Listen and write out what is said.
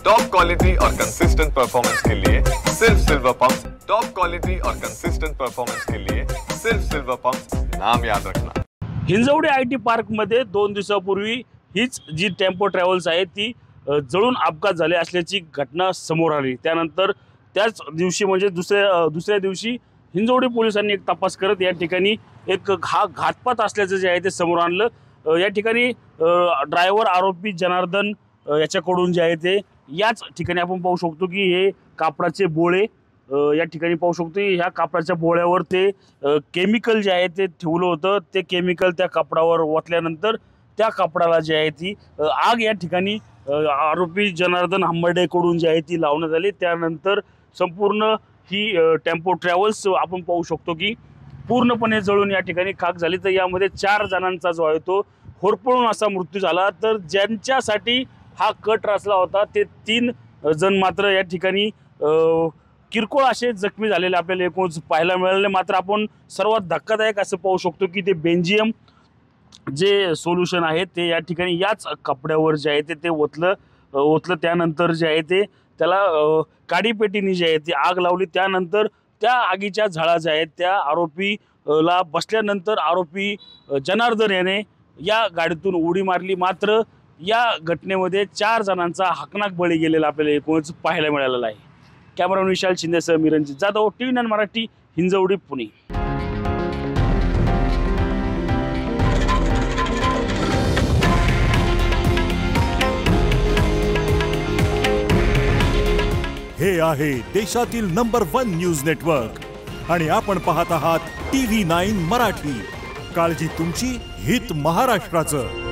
Top quality और consistent performance के लिए सिर्फ सिल्वर पंप्स। टॉप क्वालिटी और कंसिस्टेंट परफॉर्मेंस के लिए सिर्फ सिल्वर पंप्स, नाम याद रखना। हिंजवडी आयटी पार्क मध्ये 2 दिवसापूर्वी हीच जी टेम्पो ट्रॅव्हल्स आहे ती जळून अपघात झाले असल्याची घटना समोर आली। त्यानंतर त्याच दिवशी म्हणजे दुसऱ्या दिवशी हिंजवडी पोलिसांनी एक तपास करत या ठिकाणी एक घातपात असल्याचं जे आहे ते समोर आणलं। या ठिकाणी ड्रायव्हर आरोपी जनार्दन याच्याकडून जे आहे ते याच ठिकाणी आपण पाहू शकतो की हे कापडाचे बोळे या ठिकाणी पाहू शकतो। ह्या कापडाच्या बोळ्यावर ते केमिकल जे आहे ते ठेवलं होतं। ते केमिकल त्या कापडावर ओतल्यानंतर त्या कापडाला जे आहे ती आग या ठिकाणी आरोपी जनार्दन हंबर्डेकडून जी आहे ती लावण्यात आली। त्यानंतर संपूर्ण ही टेम्पो ट्रॅव्हल्स आपण पाहू शकतो की पूर्णपणे जळून या ठिकाणी खाक झाली। तर यामध्ये 4 जणांचा जो आहे तो होरपळून असा मृत्यू झाला। तर ज्यांच्यासाठी हा कट रचला होता ते 3 जण मात्र या ठिकाणी किरकोळ असे जखमी झालेले आपल्याला एकूण पाहायला मिळाले। मात्र आपण सर्वात धक्कादायक असं पाहू शकतो की ते बेंजियम जे सोल्युशन आहे ते या ठिकाणी याच कपड्यावर जे आहे ते ओतलं त्यानंतर जे आहे ते त्याला काडीपेटीने जे आहे ती आग लावली। त्यानंतर त्या आगीच्या झळा ज्या आहेत त्या आरोपीला बसल्यानंतर आरोपी जनार्दन याने या गाडीतून उडी मारली। मात्र या घटनेमध्ये 4 जणांचा हकनाक बळी गेलेला आपल्याला एकूणच पाहायला मिळालेला आहे। कॅमेरामॅन विशाल शिंदेसह मी रणजित जाधव, TV9 मराठी, हिंजवडी, पुणे। हे आहे देशातील नंबर 1 न्यूज नेटवर्क आणि आपण पाहत आहात TV9 मराठी। काळजी तुमची, हित महाराष्ट्राचं।